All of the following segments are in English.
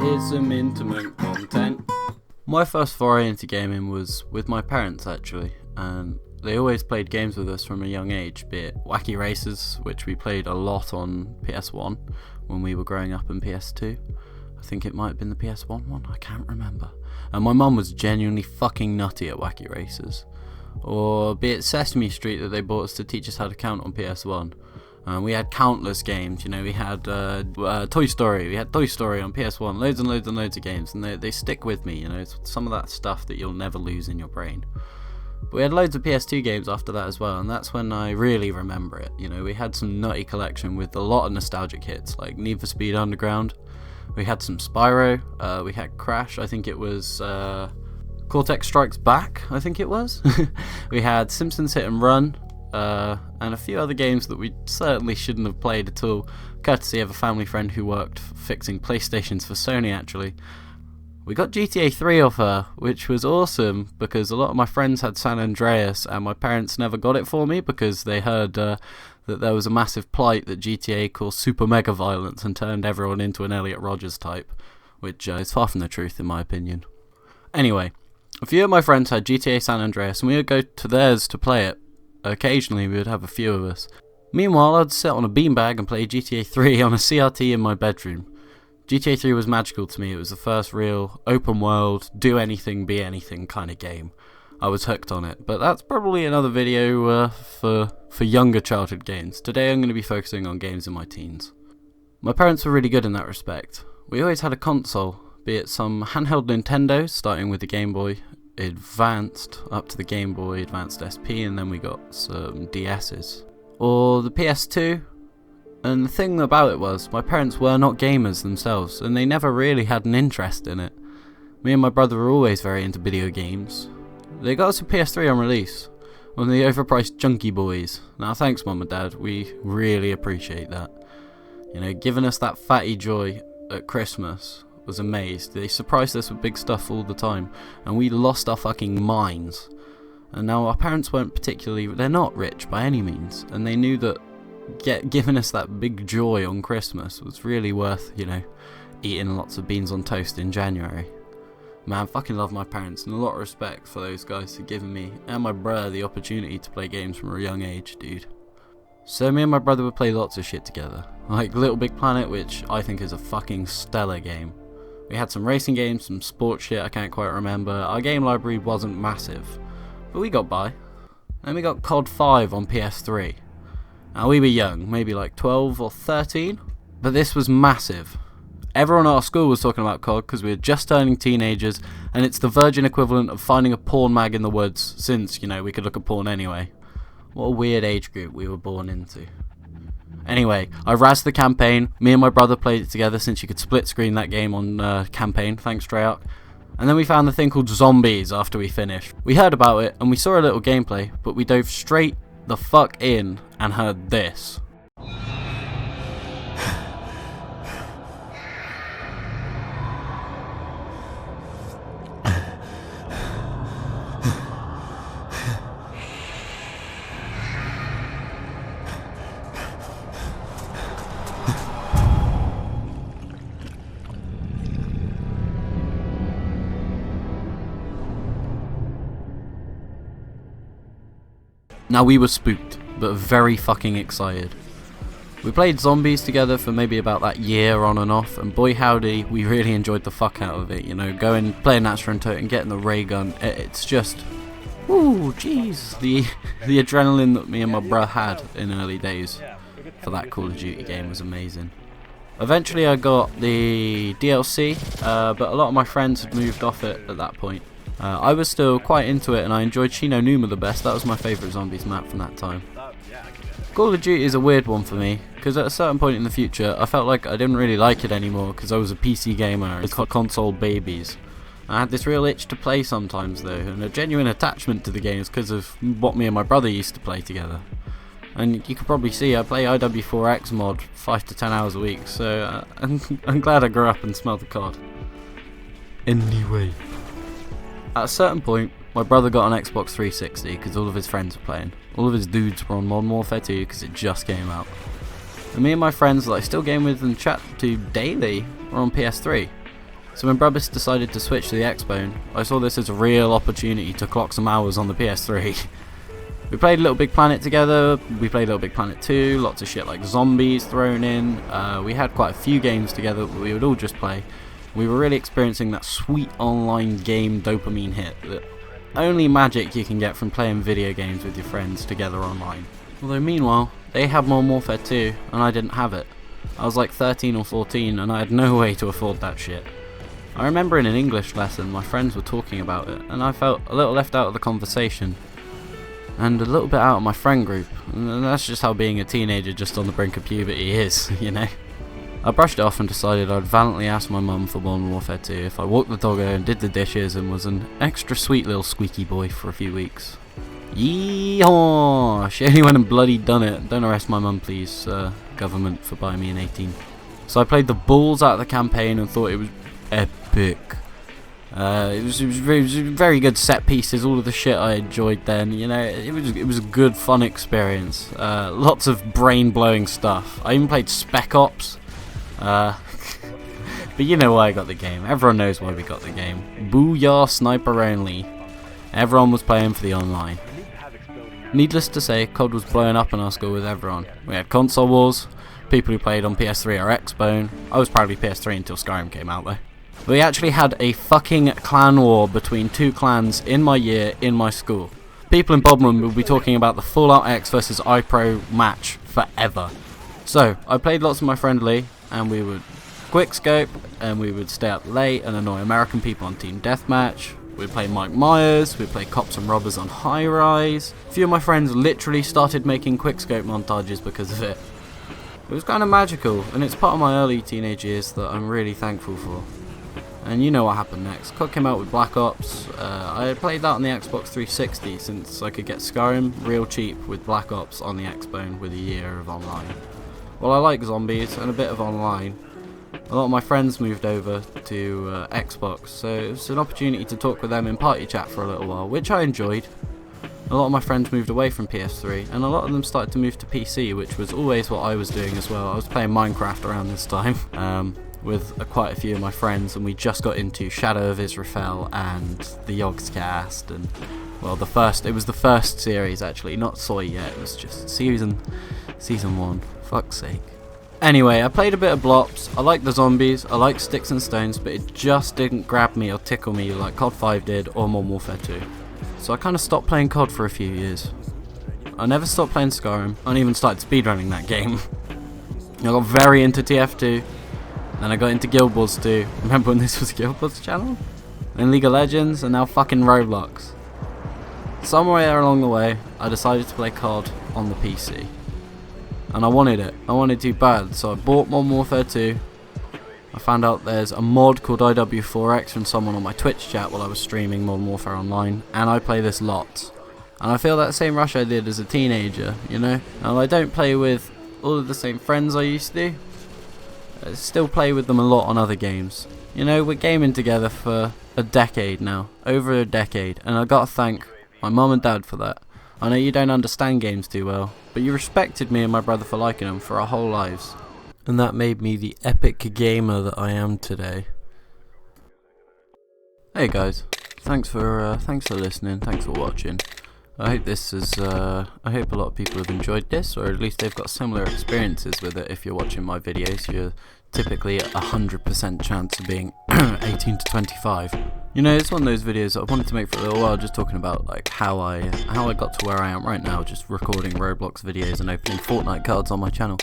Here's some intimate content. My first foray into gaming was with my parents actually, and they always played games with us from a young age, be it Wacky Races, which we played a lot on PS1 when we were growing up, in PS2. I think it might have been the PS1 one, I can't remember. And my mum was genuinely fucking nutty at Wacky Races. Or be it Sesame Street that they bought us to teach us how to count on PS1. We had countless games, we had Toy Story, on PS1, loads and loads and loads of games, and they stick with me, it's some of that stuff that you'll never lose in your brain. But we had loads of PS2 games after that as well, and that's when I really remember it. We had some nutty collection with a lot of nostalgic hits, like Need for Speed Underground. We had some Spyro, we had Crash, I think it was Cortex Strikes Back, I think it was. We had Simpsons Hit and Run, and a few other games that we certainly shouldn't have played at all, courtesy of a family friend who worked fixing PlayStations for Sony actually. We got GTA 3 off her, which was awesome because a lot of my friends had San Andreas and my parents never got it for me because they heard that there was a massive plight that GTA caused super mega violence and turned everyone into an Elliot Rodgers type, which is far from the truth in my opinion. Anyway, a few of my friends had GTA San Andreas and we would go to theirs to play it. Occasionally we would have a few of us. Meanwhile, I'd sit on a beanbag and play GTA 3 on a CRT in my bedroom. GTA 3 was magical to me. It was the first real open world, do anything, be anything kind of game. I was hooked on it, but that's probably another video for younger childhood games. Today I'm going to be focusing on games in my teens. My parents were really good in that respect. We always had a console, be it some handheld Nintendo, starting with the Game Boy Advanced up to the Game Boy Advanced SP, and then we got some DS's, or the PS2. And the thing about it was, my parents were not gamers themselves, and they never really had an interest in it. Me and my brother were always very into video games. They got us a PS3 on release, one of the overpriced junky boys. Now thanks Mum and Dad, we really appreciate that. Giving us that fatty joy at Christmas was amazed. They surprised us with big stuff all the time, and we lost our fucking minds. And now our parents weren't particularly, they're not rich by any means, and they knew that giving us that big joy on Christmas was really worth, eating lots of beans on toast in January. Man, I fucking love my parents, and a lot of respect for those guys for giving me and my brother the opportunity to play games from a young age, dude. So me and my brother would play lots of shit together, like Little Big Planet, which I think is a fucking stellar game. We had some racing games, some sports shit I can't quite remember. Our game library wasn't massive, but we got by. Then we got COD 5 on PS3. Now we were young, maybe like 12 or 13, but this was massive. Everyone at our school was talking about COD because we were just turning teenagers, and it's the virgin equivalent of finding a porn mag in the woods, since, we could look at porn anyway. What a weird age group we were born into. Anyway, I razzed the campaign. Me and my brother played it together since you could split screen that game on campaign, thanks Treyarch. And then we found the thing called zombies after we finished. We heard about it and we saw a little gameplay, but we dove straight the fuck in and heard this. Now we were spooked, but very fucking excited. We played zombies together for maybe about that year on and off, and boy howdy, we really enjoyed the fuck out of it, going, playing Astro and Tote and getting the ray gun. It's just, ooh, jeez. The adrenaline that me and my bruh had in early days for that Call of Duty game was amazing. Eventually I got the DLC, but a lot of my friends had moved off it at that point. I was still quite into it and I enjoyed Shino Numa the best. That was my favourite zombies map from that time. Call of Duty is a weird one for me because at a certain point in the future I felt like I didn't really like it anymore because I was a PC gamer. It's got console babies. I had this real itch to play sometimes though, and a genuine attachment to the games because of what me and my brother used to play together. And you can probably see I play IW4X mod 5 to 10 hours a week, so I'm glad I grew up and smelled the COD. Anyway. At a certain point, my brother got an Xbox 360 because all of his friends were playing. All of his dudes were on Modern Warfare 2 because it just came out. And me and my friends that I still game with and chat to daily were on PS3. So when Brubbis decided to switch to the Xbone, I saw this as a real opportunity to clock some hours on the PS3. We played Little Big Planet together, we played Little Big Planet 2, lots of shit like zombies thrown in. We had quite a few games together that we would all just play. We were really experiencing that sweet online game dopamine hit that only magic you can get from playing video games with your friends together online. Although meanwhile, they had Modern Warfare 2 and I didn't have it. I was like 13 or 14 and I had no way to afford that shit. I remember in an English lesson my friends were talking about it and I felt a little left out of the conversation and a little bit out of my friend group, and that's just how being a teenager just on the brink of puberty is, you know. I brushed it off and decided I'd valiantly ask my mum for Modern Warfare 2 if I walked the doggo and did the dishes and was an extra sweet little squeaky boy for a few weeks. Yeehaw! She only went and bloody done it. Don't arrest my mum please, government, for buying me an 18. So I played the balls out of the campaign and thought it was epic. It was very good set pieces, all of the shit I enjoyed then, you know, it was a good fun experience. Lots of brain blowing stuff. I even played Spec Ops. But you know why I got the game. Everyone knows why we got the game. Booyah sniper only. Everyone was playing for the online. Needless to say, COD was blowing up in our school with everyone. We had console wars, people who played on PS3 or Xbone. I was proudly PS3 until Skyrim came out though. We actually had a fucking clan war between two clans in my year, in my school. People in Bodmin would be talking about the Fallout X versus iPro match forever. So, I played lots with my friend Lee, and we would quickscope, and we would stay up late and annoy American people on Team Deathmatch. We'd play Mike Myers, we'd play Cops and Robbers on High Rise. A few of my friends literally started making quickscope montages because of it. It was kind of magical, and it's part of my early teenage years that I'm really thankful for. And you know what happened next. COD came out with Black Ops. I had played that on the Xbox 360 since I could get Skyrim real cheap with Black Ops on the Xbone with a year of online. Well, I like zombies and a bit of online. A lot of my friends moved over to Xbox, so it was an opportunity to talk with them in party chat for a little while, which I enjoyed. A lot of my friends moved away from PS3, and a lot of them started to move to PC, which was always what I was doing as well. I was playing Minecraft around this time. With quite a few of my friends, and we just got into Shadow of Israfel and the Yogscast, and well, it was the first series actually, not Soy yet, it was just season 1, fuck's sake. Anyway, I played a bit of Blops, I like the zombies, I like Sticks and Stones, but it just didn't grab me or tickle me like COD 5 did or Modern Warfare 2. So I kind of stopped playing COD for a few years. I never stopped playing Skyrim, I even started speedrunning that game. I got very into TF2. Then I got into Guild Wars 2. Remember when this was Guild Wars channel? Then League of Legends, and now fucking Roblox. Somewhere along the way, I decided to play COD on the PC. And I wanted it. I wanted to bad, so I bought Modern Warfare 2. I found out there's a mod called IW4X from someone on my Twitch chat while I was streaming Modern Warfare Online, and I play this lots. And I feel that same rush I did as a teenager, you know? And I don't play with all of the same friends I used to. I still play with them a lot on other games. You know, we're gaming together for a decade now, over a decade, and I gotta thank my mum and dad for that. I know you don't understand games too well, but you respected me and my brother for liking them for our whole lives. And that made me the epic gamer that I am today. Hey guys, thanks for listening, thanks for watching. I hope I hope a lot of people have enjoyed this, or at least they've got similar experiences with it. If you're watching my videos, you're typically at 100% chance of being 18 to 25. You know, it's one of those videos that I wanted to make for a little while, just talking about like how I got to where I am right now, just recording Roblox videos and opening Fortnite cards on my channel.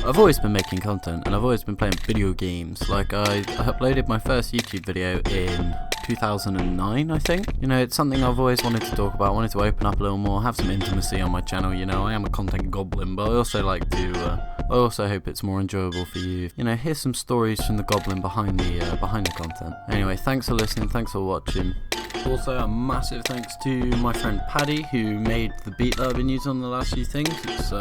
I've always been making content, and I've always been playing video games. Like, I uploaded my first YouTube video in 2009, I think. You know, it's something I've always wanted to talk about. I wanted to open up a little more, have some intimacy on my channel. You know, I am a content goblin, but I also like to, I also hope it's more enjoyable for you. You know, here's some stories from the goblin behind the content. Anyway, thanks for listening, thanks for watching. Also, a massive thanks to my friend Paddy, who made the beat that I've been using on the last few things. It's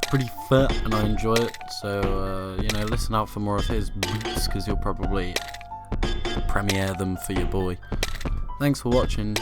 pretty fat and I enjoy it, so you know, listen out for more of his beats, because he'll probably premiere them for your boy. Thanks for watching.